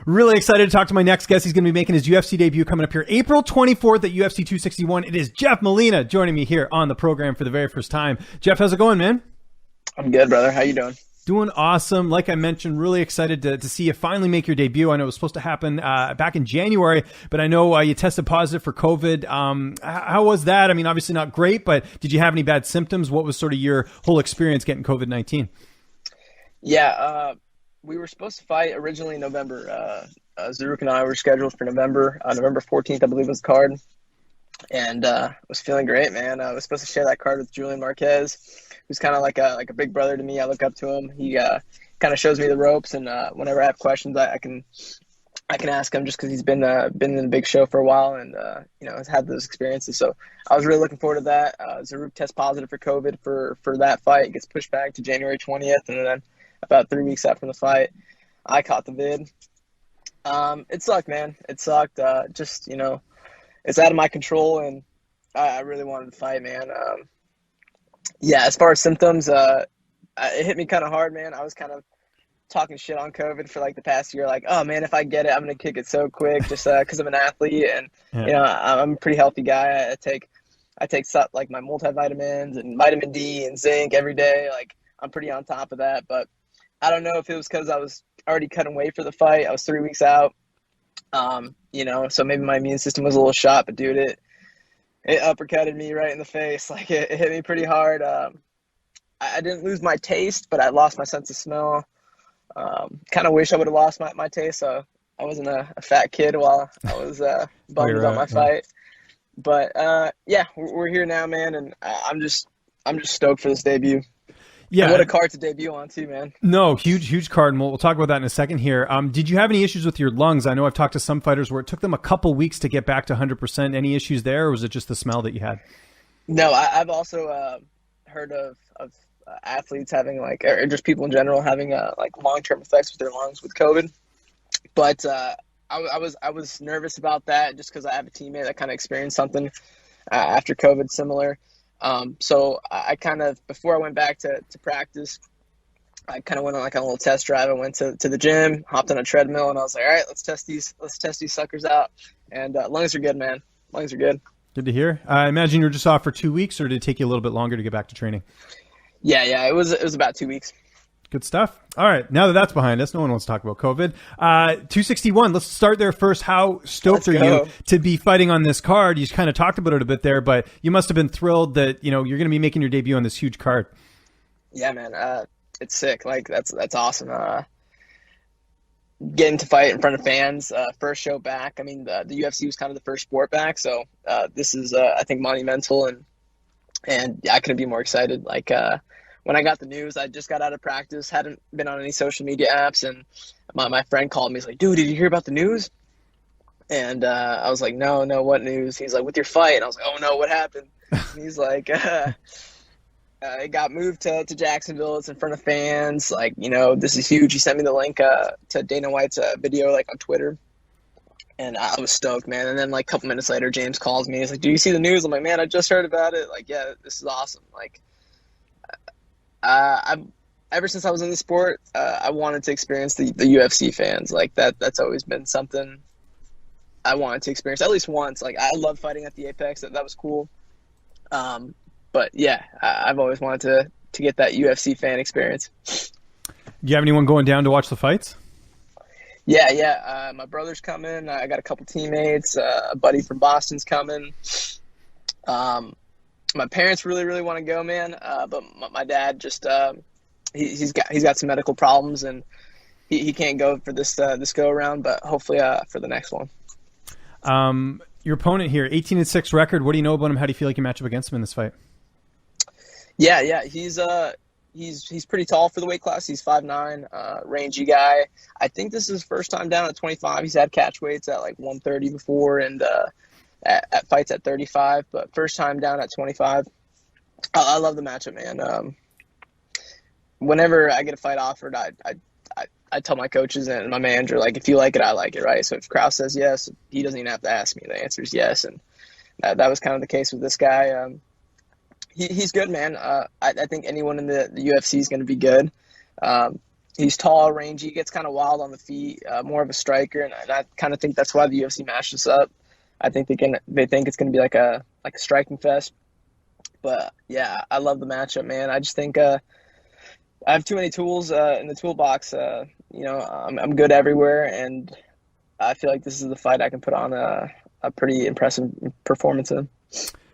Really excited to talk to my next guest. He's going to be making his UFC debut coming up here April 24th at UFC 261. It is Jeff Molina joining me here on the program for the very first time. Jeff, how's it going, man? I'm good, brother. How you doing? Doing awesome. Like I mentioned, really excited to see you finally make your debut. I know it was supposed to happen back in January, but I know you tested positive for COVID. How was that? I mean, obviously not great, but did you have any bad symptoms? What was sort of your whole experience getting COVID-19? Yeah, we were supposed to fight originally in November. Zaruk and I were scheduled for November 14th, I believe was the card. And was feeling great, man. I was supposed to share that card with Julian Marquez, who's kind of like a big brother to me. I look up to him. He kind of shows me the ropes, and whenever I have questions, I can ask him just because he's been in the big show for a while and has had those experiences. So I was really looking forward to that. Zaruk tests positive for COVID for that fight. It gets pushed back to January 20th, and then about 3 weeks after the fight, I caught the vid. It sucked, man. It sucked. It's out of my control, and I really wanted to fight, man. As far as symptoms, it hit me kind of hard, man. I was kind of talking shit on COVID for like the past year, like, oh man, if I get it, I'm gonna kick it so quick, just because I'm an athlete, and I'm a pretty healthy guy. I take like my multivitamins and vitamin D and zinc every day. Like I'm pretty on top of that, but I don't know if it was because I was already cutting weight for the fight. I was 3 weeks out. So maybe my immune system was a little shot, but dude, it uppercutted me right in the face. Like it hit me pretty hard. I didn't lose my taste, but I lost my sense of smell. Kind of wish I would have lost my taste. So I wasn't a fat kid while I was bummed about my fight. But we're here now, man, and I'm just stoked for this debut. Yeah, and what a card to debut on too, man. No, huge card, and we'll talk about that in a second here. Did you have any issues with your lungs? I know I've talked to some fighters where it took them a couple weeks to get back to 100%. Any issues there, or was it just the smell that you had? No, I've also heard of athletes having or just people in general having long-term effects with their lungs with COVID. But I was nervous about that just because I have a teammate that kind of experienced something after COVID similar. So I kind of, before I went back to practice, I kind of went on a little test drive. I went to the gym, hopped on a treadmill, and I was like, all right, let's test these suckers out. And lungs are good, man. Lungs are good. Good to hear. I imagine you were just off for 2 weeks, or did it take you a little bit longer to get back to training? Yeah, it was about 2 weeks. Good stuff. All right, now that that's behind us, no one wants to talk about COVID. 261, let's start there first. How stoked are you to be fighting on this card? You kind of talked about it a bit there, but you must have been thrilled that you're going to be making your debut on this huge card. Yeah, man, it's sick. Like that's awesome. Getting to fight in front of fans, first show back. I mean, the UFC was kind of the first sport back, so this is I think monumental, and I couldn't be more excited. Like. When I got the news, I just got out of practice, hadn't been on any social media apps, and my friend called me. He's like, dude, did you hear about the news? And I was like, no, what news? He's like, with your fight. And I was like, oh, no, what happened? And he's like, it got moved to Jacksonville. It's in front of fans. Like, this is huge. He sent me the link to Dana White's video, on Twitter. And I was stoked, man. And then, a couple minutes later, James calls me. He's like, do you see the news? I'm like, man, I just heard about it. Like, yeah, this is awesome. Ever since I was in the sport, I wanted to experience the UFC fans. That's always been something I wanted to experience at least once. I love fighting at the Apex. That was cool. But yeah, I've always wanted to get that UFC fan experience. Do you have anyone going down to watch the fights? Yeah. My brother's coming. I got a couple teammates. A buddy from Boston's coming. My parents really, really want to go, man. But my dad just he's got some medical problems, and he can't go for this go around. But hopefully for the next one. Your opponent here, 18-6 record. What do you know about him? How do you feel like you match up against him in this fight? Yeah. He's pretty tall for the weight class. He's 5'9", rangy guy. I think this is his first time down at 25. He's had catch weights at 130 before, and at fights at 35, but first time down at 25. I love the matchup, man. Whenever I get a fight offered, I tell my coaches and my manager, if you like it, I like it, right? So if Krause says yes, he doesn't even have to ask me. The answer is yes, and that was kind of the case with this guy. He's good, man. I think anyone in the UFC is going to be good. He's tall, rangy, gets kind of wild on the feet, more of a striker, and I kind of think that's why the UFC matched us up. I think they think it's going to be like a striking fest. But yeah, I love the matchup, man. I just think I have too many tools in the toolbox. I'm good everywhere, and I feel like this is the fight I can put on a pretty impressive performance in.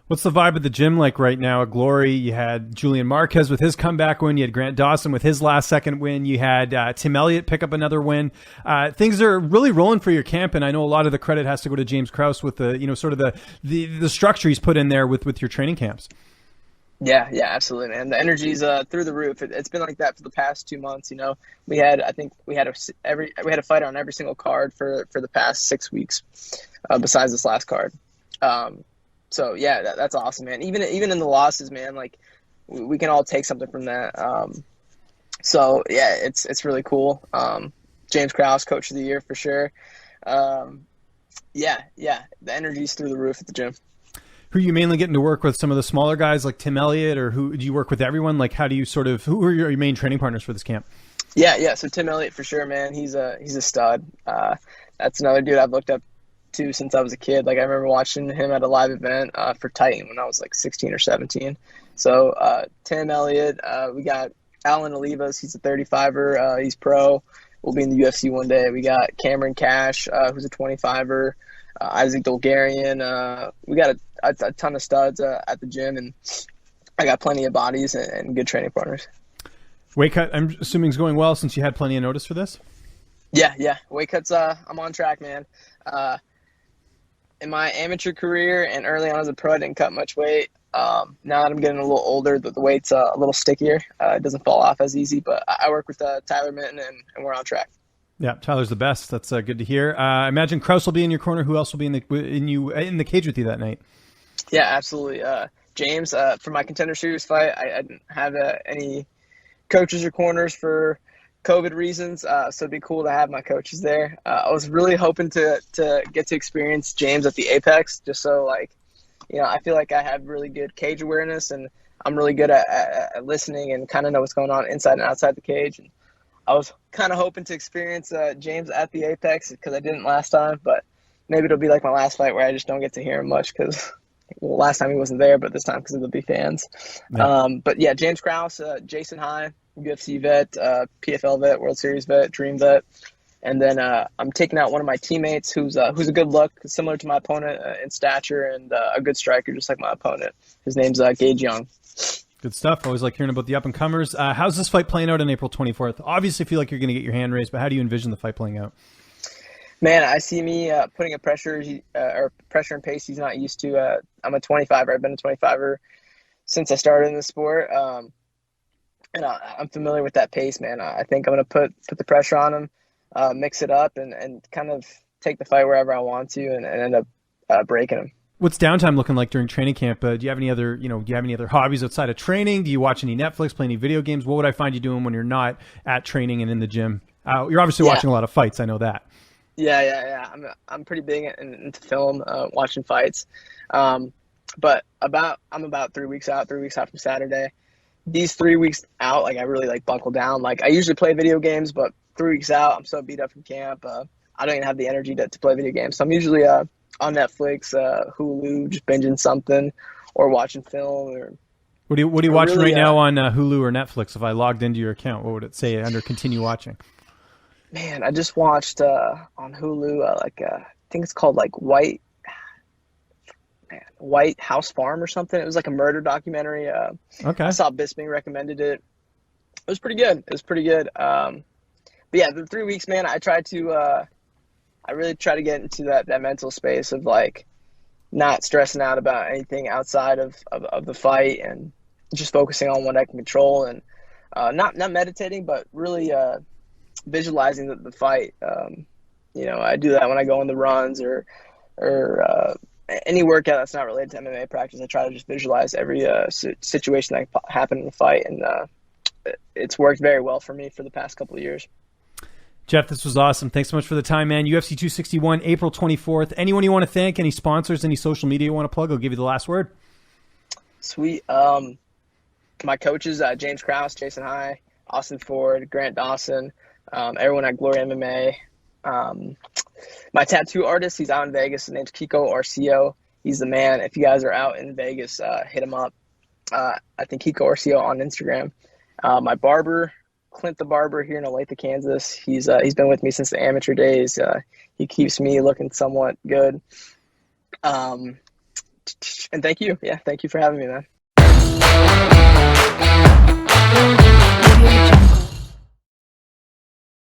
What's the vibe of the gym like right now at Glory? You had Julian Marquez with his comeback win. You had Grant Dawson with his last second win. You had Tim Elliott pick up another win. Things are really rolling for your camp, and I know a lot of the credit has to go to James Krause with the sort of the structure he's put in there with your training camps. Yeah, absolutely, man. The energy's through the roof. It's been like that for the past 2 months. We had a fighter on every single card for the past 6 weeks, besides this last card. So yeah, that's awesome, man. Even in the losses, man, like we can all take something from that. So yeah, it's really cool. James Krause, Coach of the Year for sure. Yeah, the energy's through the roof at the gym. Who are you mainly getting to work with? Some of the smaller guys like Tim Elliott, or who do you work with? Everyone? Like, how do you who are your main training partners for this camp? Yeah. So Tim Elliott for sure, man. He's a stud. That's another dude I've looked up to since I was a kid. Like I remember watching him at a live event for Titan when I was like 16 or 17. So Tim Elliott, we got Alan Olivas. He's a 35er. He's pro. We'll be in the UFC one day. We got Cameron Cash, who's a 25er. Isaac Dolgarian. We got a ton of studs at the gym, and I got plenty of bodies and good training partners. Weight cut, I'm assuming, is going well since you had plenty of notice for this? Yeah. Weight cuts, I'm on track, man. In my amateur career and early on as a pro, I didn't cut much weight. Now that I'm getting a little older, the weight's a little stickier. It doesn't fall off as easy, but I work with Tyler Minton, and we're on track. Yeah, Tyler's the best. That's good to hear. I imagine Krause will be in your corner. Who else will be in the cage with you that night? Yeah, absolutely. James, for my Contender Series fight, I didn't have any coaches or corners for COVID reasons, so it'd be cool to have my coaches there. I was really hoping to get to experience James at the Apex, just so I feel like I have really good cage awareness, and I'm really good at listening and kind of know what's going on inside and outside the cage. And I was kind of hoping to experience James at the Apex because I didn't last time, but maybe it'll be like my last fight where I just don't get to hear him much because last time he wasn't there, but this time because there'll be fans. Yeah. But yeah, James Krause, Jason High, UFC vet, PFL vet, World Series vet, Dream vet. And then I'm taking out one of my teammates who's a good look, similar to my opponent in stature, and a good striker, just like my opponent. His name's Gage Young. Good stuff. Always like hearing about the up-and-comers. How's this fight playing out on April 24th? Obviously, feel like you're going to get your hand raised, but how do you envision the fight playing out? Man, I see me putting a pressure and pace he's not used to. I'm a 25er. I've been a 25er since I started in the sport. And I'm familiar with that pace, man. I think I'm going to put the pressure on him, mix it up, and kind of take the fight wherever I want to and end up breaking him. What's downtime looking like during training camp? Do you have any other, hobbies outside of training? Do you watch any Netflix, play any video games? What would I find you doing when you're not at training and in the gym? You're obviously watching a lot of fights. I know that. Yeah. I'm pretty big into film, watching fights. But I'm about 3 weeks out from Saturday. These 3 weeks out, I really buckle down. I usually play video games, but 3 weeks out, I'm so beat up from camp. I don't even have the energy to play video games. So I'm usually on Netflix, Hulu, just binging something or watching film. Or what are you watching right now on Hulu or Netflix? If I logged into your account, what would it say under continue watching? Man, I just watched on Hulu, I think it's called White House Farm or something. It was a murder documentary. Okay. I saw Bisping recommended it. It was pretty good. But yeah, the 3 weeks, man, I really try to get into that mental space of not stressing out about anything outside of the fight and just focusing on what I can control and not meditating, but really visualizing the fight. I do that when I go on the runs or any workout that's not related to MMA practice. I try to just visualize every situation that can happen in the fight, and it's worked very well for me for the past couple of years. Jeff, this was awesome. Thanks so much for the time, man. UFC 261, April 24th. Anyone you want to thank, any sponsors, any social media you want to plug? I'll give you the last word. Sweet. My coaches, James Krause, Jason High, Austin Ford, Grant Dawson, everyone at Glory MMA. My tattoo artist, he's out in Vegas. His name's Kiko Arcio. He's the man. If you guys are out in Vegas, hit him up. I think Kiko Arcio on Instagram. My barber, Clint the barber here in Olathe, Kansas. He's been with me since the amateur days. He keeps me looking somewhat good. And thank you. Yeah, thank you for having me, man.